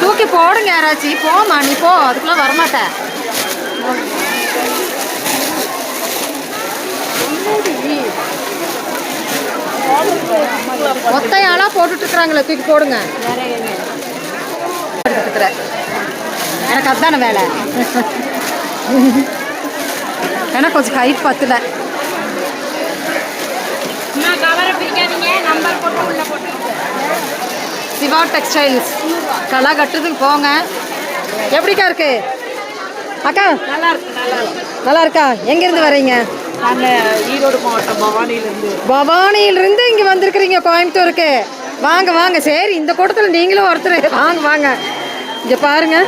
தூக்கி போடுங்க யாராச்சும். போமா நீ போ, அதுக்குள்ள வரமாட்டேன். ஒத்தையாளா போட்டுட்டு இருக்கிறாங்களே, தூக்கி போடுங்க. எனக்கு அதுதானே வேலை. ஏன்னா கொஞ்சம் ஹைட் பத்தல. சிவா டெக்ஸ்டைல்ஸ் களை கட்டுதுக்கு போங்க. எப்படிக்கா இருக்கு அக்கா? நல்லா இருக்கு. நல்லா இருக்கா? எங்கேருந்து வரீங்க? ஈரோடு மாவட்டம் பவானியிலிருந்து. பவானியிலிருந்து இங்கே வந்திருக்கிறீங்க கோயம்புத்தூருக்கு. வாங்க வாங்க. சரி, இந்த கூட்டத்தில் நீங்களும் ஒருத்தர். வாங்க வாங்க. இங்கே பாருங்க.